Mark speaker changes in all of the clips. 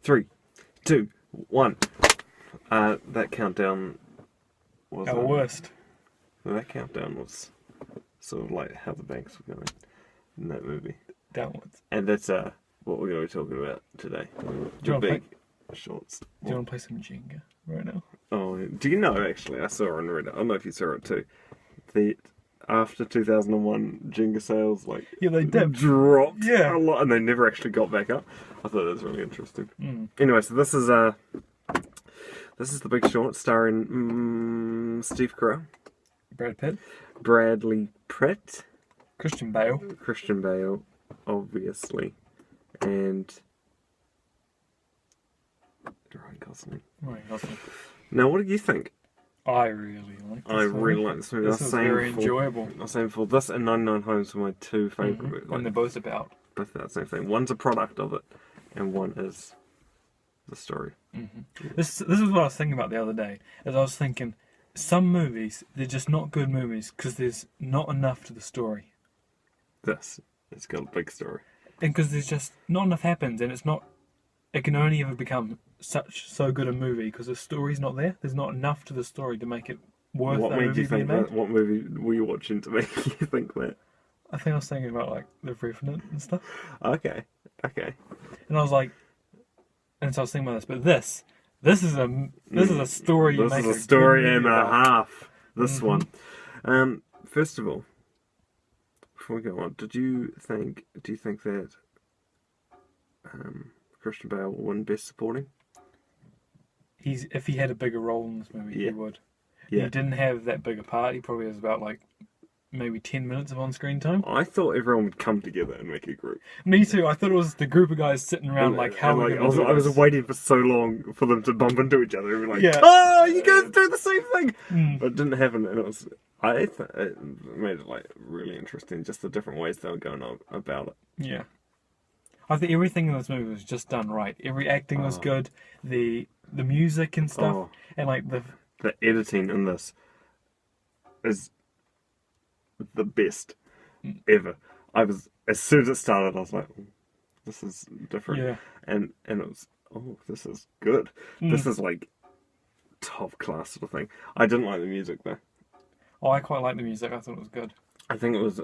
Speaker 1: 3, 2, 1. That countdown was...
Speaker 2: Our worst.
Speaker 1: That countdown was sort of like how the banks were going in that movie.
Speaker 2: Downwards.
Speaker 1: And that's what we're going to be talking about today.
Speaker 2: you wanna
Speaker 1: big shorts.
Speaker 2: Do you want to play some Jenga right now?
Speaker 1: Oh, do you know, actually, I saw on Reddit, I don't know if you saw it too, that after 2001, Jenga sales, like,
Speaker 2: Yeah, they dipped.
Speaker 1: dropped
Speaker 2: Yeah.
Speaker 1: a lot, and they never actually got back up. I thought that was really interesting.
Speaker 2: Mm.
Speaker 1: Anyway, so this is The Big Short, starring Steve Carell,
Speaker 2: Brad Pitt.
Speaker 1: Bradley Pitt,
Speaker 2: Christian Bale.
Speaker 1: Christian Bale, obviously, and Ryan Gosling.
Speaker 2: Ryan Gosling.
Speaker 1: Now, what do you think?
Speaker 2: I really like this
Speaker 1: I
Speaker 2: movie.
Speaker 1: really like this movie.
Speaker 2: This is very enjoyable.
Speaker 1: I was saying for this and 99 Homes were my two favourite movies.
Speaker 2: And they're both about.
Speaker 1: Both about the same thing. One's a product of it, and one is the story.
Speaker 2: This is what I was thinking about the other day. As I was thinking, some movies, they're just not good movies because there's not enough to the story.
Speaker 1: It's got a big story.
Speaker 2: And because there's just not enough happens, and it can only ever become so good a movie because the story's not there. There's not enough to the story to make it worth
Speaker 1: What
Speaker 2: that
Speaker 1: made
Speaker 2: movie
Speaker 1: you think
Speaker 2: being made.
Speaker 1: that? What movie were you watching to make you think that?
Speaker 2: I think I was thinking about like The Revenant and stuff.
Speaker 1: Okay.
Speaker 2: And I was like, and so I was thinking about this, but this is a story. You
Speaker 1: This
Speaker 2: make
Speaker 1: is a
Speaker 2: good
Speaker 1: story
Speaker 2: movie
Speaker 1: and a
Speaker 2: about.
Speaker 1: half. This one. First of all, before we go on, do you think that Christian Bale will win Best Supporting?
Speaker 2: If he had a bigger role in this movie,
Speaker 1: Yeah.
Speaker 2: he would.
Speaker 1: Yeah.
Speaker 2: He didn't have that big a part. He probably has about like maybe 10 minutes of on-screen time.
Speaker 1: I thought everyone would come together and make a group.
Speaker 2: Me too. I thought it was the group of guys sitting around like, how are we
Speaker 1: I was waiting for so long for them to bump into each other and be like,
Speaker 2: Yeah.
Speaker 1: oh, you guys do the same thing.
Speaker 2: Mm.
Speaker 1: But it didn't happen, and it made it like really interesting, just the different ways they were going on about it.
Speaker 2: Yeah. I think everything in this movie was just done right. Every acting was good. The music and stuff,
Speaker 1: Oh.
Speaker 2: and like the
Speaker 1: editing in this is the best ever. As soon as it started, I was like, oh, this is different.
Speaker 2: Yeah.
Speaker 1: And it was, this is good. This is like top class sort of thing. I didn't like the music though.
Speaker 2: I quite liked the music. I thought it was good.
Speaker 1: I think it was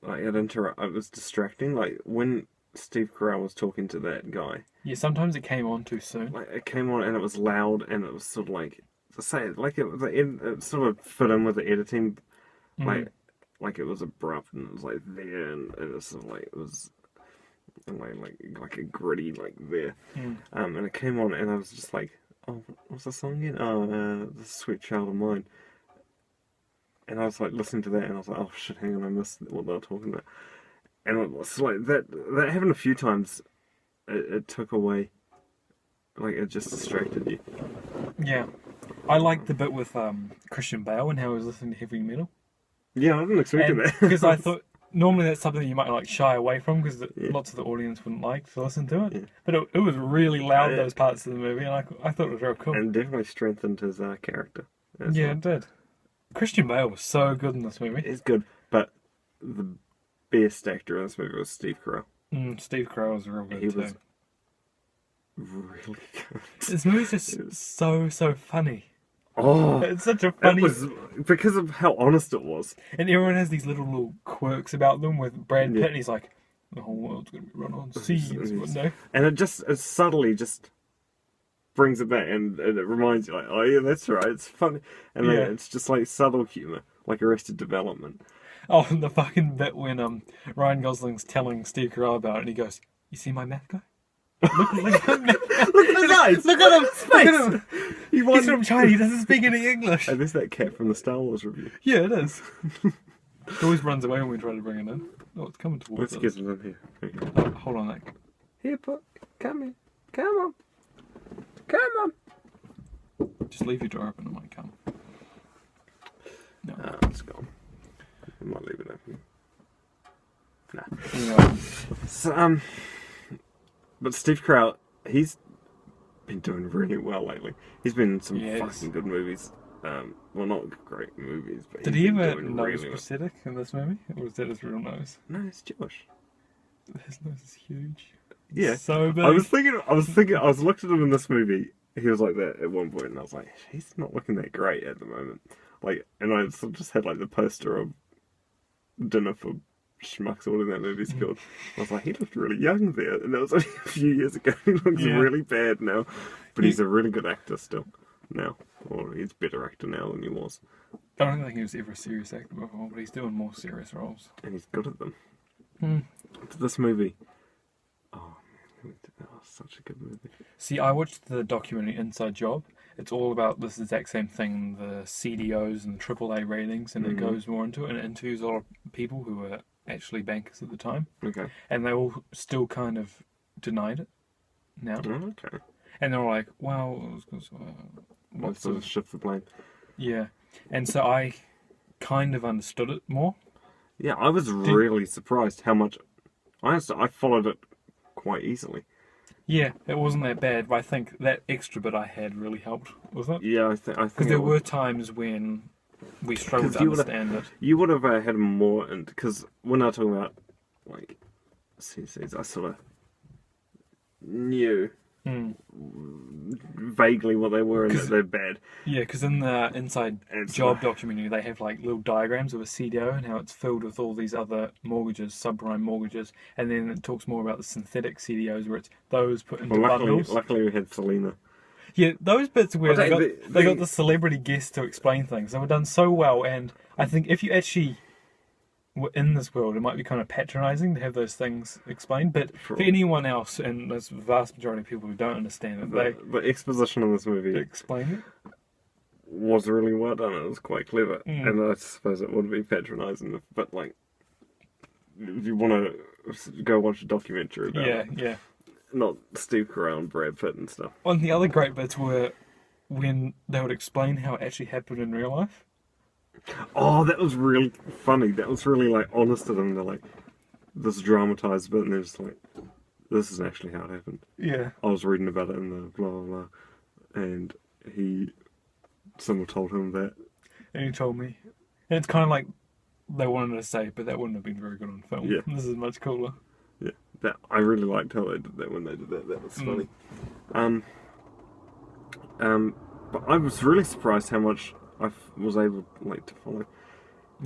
Speaker 1: like it was distracting. Like when Steve Carell was talking to that guy,
Speaker 2: Yeah, sometimes it came on too soon.
Speaker 1: like it came on and it was loud and it was sort of like to say it like it sort of fit in with the editing, like it was abrupt and it was like there and it was sort of like it was like a gritty like there, and it came on and I was just like, oh, what's the song again? The Sweet Child of Mine. And I was like listening to that, and I was like, "Oh shit, hang on, I missed what they were talking about." And it was like that happened a few times. It took away, like it just distracted you.
Speaker 2: Yeah, I liked the bit with Christian Bale and how he was listening to heavy metal.
Speaker 1: Yeah, I didn't expect that
Speaker 2: Because I thought normally that's something you might like shy away from because lots of the audience wouldn't like to listen to it. Yeah. But it was really loud those parts of the movie, and I thought it was real cool.
Speaker 1: And definitely strengthened his character.
Speaker 2: Yeah, it did. Christian Bale was so good in this movie.
Speaker 1: It's good, but the best actor in this movie was Steve Carell.
Speaker 2: Steve Carell was real good too.
Speaker 1: He was really good.
Speaker 2: This movie's just so funny.
Speaker 1: Oh,
Speaker 2: It's such a funny...
Speaker 1: It was because of how honest it was.
Speaker 2: And everyone has these little quirks about them with Brad Pitt, and he's like, the whole world's going to be run on seas. No.
Speaker 1: And it subtly just brings it back and it reminds you like, oh yeah, that's right, it's funny. And then it's just like subtle humour, like Arrested Development.
Speaker 2: Oh, and the fucking bit when Ryan Gosling's telling Steve Carell about it, and he goes, "You see my math guy? Look at
Speaker 1: his eyes!
Speaker 2: Look at him!
Speaker 1: Face!
Speaker 2: Look at him! He's from China, he doesn't speak any English."
Speaker 1: And there's that cat from the Star Wars review.
Speaker 2: Yeah, it is. It always runs away when we try to bring it in. Oh, it's coming towards
Speaker 1: Let's
Speaker 2: us.
Speaker 1: get it in here. Okay.
Speaker 2: Oh, hold on, Nick.
Speaker 1: Here, Puck. Come here. Come on. Come on.
Speaker 2: Just leave your door open, it might come. No.
Speaker 1: It's gone. I might leave it open. Nah.
Speaker 2: Anyway.
Speaker 1: So, but Steve Carell, he's been doing really well lately. He's been in some fucking good movies. Well, not great movies, but
Speaker 2: did
Speaker 1: he's
Speaker 2: he
Speaker 1: been
Speaker 2: have a
Speaker 1: doing
Speaker 2: nose
Speaker 1: really
Speaker 2: prosthetic in this movie? Or was that his real nose?
Speaker 1: well. No, it's Jewish.
Speaker 2: His nose is huge.
Speaker 1: Yeah.
Speaker 2: So big.
Speaker 1: I was looked at him in this movie. He was like that at one point, and I was like, he's not looking that great at the moment. Like, and I sort of just had like the poster of Dinner for Schmucks, or whatever that movie's called. I was like, he looked really young there, and that was only a few years ago. He looks really bad now, but he's a really good actor still now, or he's a better actor now than he was,
Speaker 2: I don't think he was ever a serious actor before, but he's doing more serious roles.
Speaker 1: and he's good at them.
Speaker 2: Hmm.
Speaker 1: This movie, oh man, that was such a good movie.
Speaker 2: See, I watched the documentary Inside Job. It's all about this exact same thing, the CDOs and the AAA ratings, and it goes more into it, and it interviews a lot of people who were actually bankers at the time,
Speaker 1: Okay.
Speaker 2: and they all still kind of denied it now.
Speaker 1: Oh, okay.
Speaker 2: And they're all like, well, it was 'cause,
Speaker 1: Let's sort of shift the blame.
Speaker 2: yeah. And so I kind of understood it more.
Speaker 1: Yeah, I was really surprised how much. I followed it quite easily.
Speaker 2: Yeah, it wasn't that bad, but I think that extra bit I had really helped, wasn't it?
Speaker 1: Yeah, I think
Speaker 2: Because there were times when we struggled to
Speaker 1: 'Cause you would've-
Speaker 2: understand it.
Speaker 1: You would have had more, because when I was talking about like CCs, I sort of knew vaguely what they were and that they're bad.
Speaker 2: Yeah, because in the Inside
Speaker 1: And
Speaker 2: Job documentary, they have like little diagrams of a CDO and how it's filled with all these other mortgages, subprime mortgages, and then it talks more about the synthetic CDOs where it's those put into
Speaker 1: Well,
Speaker 2: bundles.
Speaker 1: luckily we had Selena.
Speaker 2: Yeah, those bits where
Speaker 1: Well,
Speaker 2: they got the celebrity guests to explain things. They were done so well, and I think if you actually were in this world, it might be kind of patronising to have those things explained. But
Speaker 1: Sure.
Speaker 2: for anyone else, and there's a vast majority of people who don't understand it,
Speaker 1: The exposition in this
Speaker 2: they
Speaker 1: movie
Speaker 2: explain it.
Speaker 1: was really well done. It was quite clever,
Speaker 2: Mm.
Speaker 1: and I suppose it would be patronising, but like, if you want to go watch a documentary about
Speaker 2: Yeah,
Speaker 1: it,
Speaker 2: yeah.
Speaker 1: not Steve Carell and Brad Pitt and stuff.
Speaker 2: One of the other great bits were when they would explain how it actually happened in real life.
Speaker 1: Oh, that was really funny. That was really like honest to them. They're like, this dramatized bit, and they're just like, this is actually how it happened.
Speaker 2: Yeah.
Speaker 1: I was reading about it in the blah blah blah, and someone told him that.
Speaker 2: And he told me. And it's kind of like they wanted to say, but that wouldn't have been very good on film.
Speaker 1: Yeah.
Speaker 2: This is much cooler.
Speaker 1: Yeah, that I really liked how they did that when they did that. That was funny. But I was really surprised how much was able like to follow.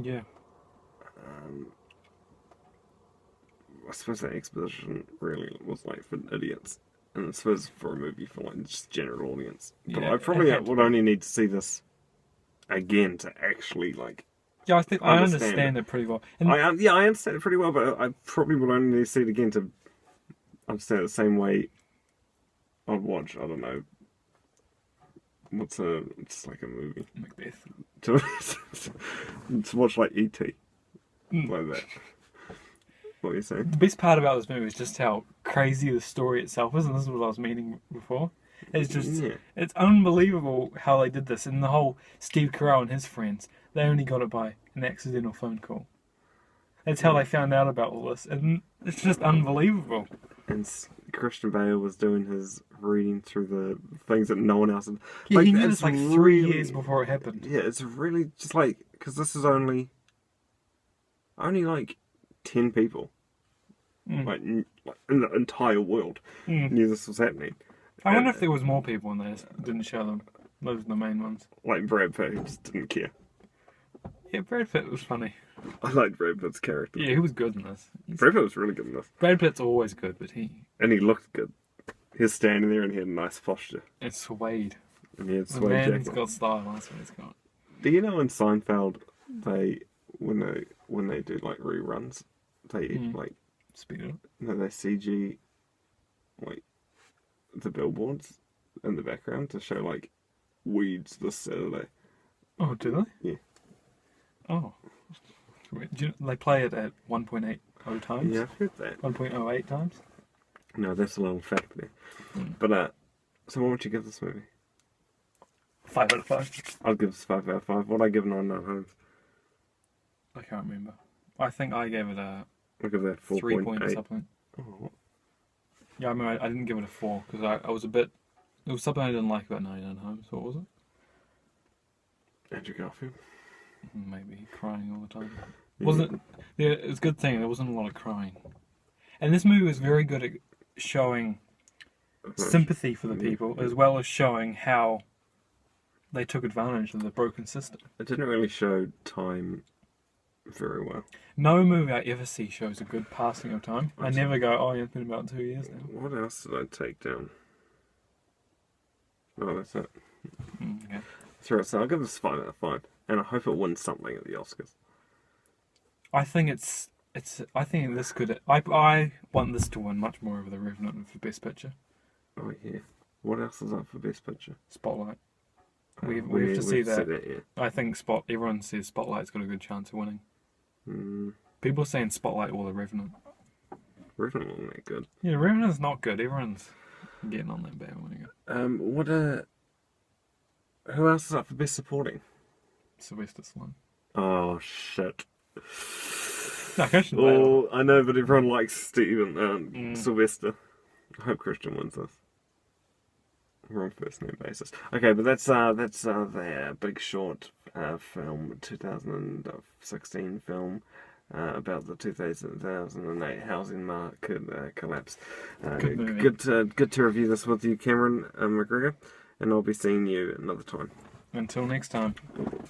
Speaker 2: Yeah.
Speaker 1: I suppose that exposition really was like for idiots, and I suppose for a movie for like just general audience. But
Speaker 2: Yeah,
Speaker 1: I probably
Speaker 2: it had to
Speaker 1: would only need to see this again to actually like.
Speaker 2: Yeah, I think I
Speaker 1: Understand
Speaker 2: understand it pretty well. And
Speaker 1: I understand it pretty well, but I probably would only need to see it again to understand it the same way I'd watch. I don't know. It's like a movie
Speaker 2: Macbeth.
Speaker 1: to watch like E.T. like that. What are you saying?
Speaker 2: The best part about this movie is just how crazy the story itself is, and this is what I was meaning before. It's just,
Speaker 1: Yeah.
Speaker 2: it's unbelievable how they did this. And the whole Steve Carell and his friends, they only got it by an accidental phone call. That's how they found out about all this, and it's just unbelievable.
Speaker 1: And Christian Bale was doing his reading through the things that no one else had.
Speaker 2: Yeah, he knew
Speaker 1: it's
Speaker 2: this like 3
Speaker 1: really-
Speaker 2: years before it happened.
Speaker 1: Yeah, it's really just like because this is only like 10 people, like in the entire world knew this was happening.
Speaker 2: I wonder if there was more people and they just didn't show them. Those are the main ones.
Speaker 1: Like Brad Pitt, who just didn't care.
Speaker 2: Yeah, Brad Pitt was funny.
Speaker 1: I liked Brad Pitt's character.
Speaker 2: Yeah, he was good in this.
Speaker 1: Brad Pitt was really good in this,
Speaker 2: Brad Pitt's always good, but
Speaker 1: and he looked good. He was standing there and he had a nice posture,
Speaker 2: it's Suede.
Speaker 1: and he had
Speaker 2: The
Speaker 1: suede
Speaker 2: man's
Speaker 1: jacket.
Speaker 2: got style, that's what he's got.
Speaker 1: Do you know in Seinfeld, when they do like reruns, they like
Speaker 2: Speed it up.
Speaker 1: they CG like the billboards in the background to show like weeds this Saturday.
Speaker 2: Oh, do they?
Speaker 1: Yeah.
Speaker 2: Oh. They play it at 1.80 times?
Speaker 1: Yeah, I've heard that.
Speaker 2: 1.08 times?
Speaker 1: No, that's a little fact there. But so what would you give this movie?
Speaker 2: 5 out of 5.
Speaker 1: I'll give this 5 out of 5. What I give 9 Homes?
Speaker 2: I can't remember. I think I gave it a
Speaker 1: I'll give that
Speaker 2: 3 point
Speaker 1: 4.8.
Speaker 2: something.
Speaker 1: Oh,
Speaker 2: Yeah, I mean, I didn't give it a 4 because I was a bit. There was something I didn't like about 99 Homes. What was it?
Speaker 1: Andrew Garfield.
Speaker 2: Maybe crying all the time. Wasn't it? Yeah, it was a good thing there wasn't a lot of crying. And this movie was very good at showing
Speaker 1: Much.
Speaker 2: sympathy for the people as well as showing how they took advantage of the broken system.
Speaker 1: It didn't really show time very well.
Speaker 2: No movie I ever see shows a good passing of time. I
Speaker 1: Right.
Speaker 2: never go, oh, yeah, it's been about 2 years now.
Speaker 1: What else did I take down? Oh, that's it.
Speaker 2: Okay.
Speaker 1: So I'll give this 5 out of 5, and I hope it wins something at the Oscars.
Speaker 2: I think I think this could. I want this to win much more over The Revenant for Best Picture.
Speaker 1: Oh yeah. What else is up for Best Picture?
Speaker 2: Spotlight.
Speaker 1: Oh,
Speaker 2: We have to see that.
Speaker 1: said that, yeah.
Speaker 2: I think everyone says Spotlight's got a good chance of winning.
Speaker 1: Mm,
Speaker 2: People are saying Spotlight or The Revenant.
Speaker 1: Revenant wasn't that good.
Speaker 2: Yeah, Revenant's not good. Everyone's getting on that bandwagon.
Speaker 1: Who else is up for Best Supporting?
Speaker 2: Sylvester Stallone.
Speaker 1: Oh shit.
Speaker 2: No, Christian Bale.
Speaker 1: Oh, I know, but everyone likes Steven Sylvester. I hope Christian wins this. We're on first name basis. Okay, but that's their Big Short film, 2016 film about the 2008 housing market collapse.
Speaker 2: Good movie.
Speaker 1: Good to review this with you, Cameron McGregor, and I'll be seeing you another time.
Speaker 2: Until next time.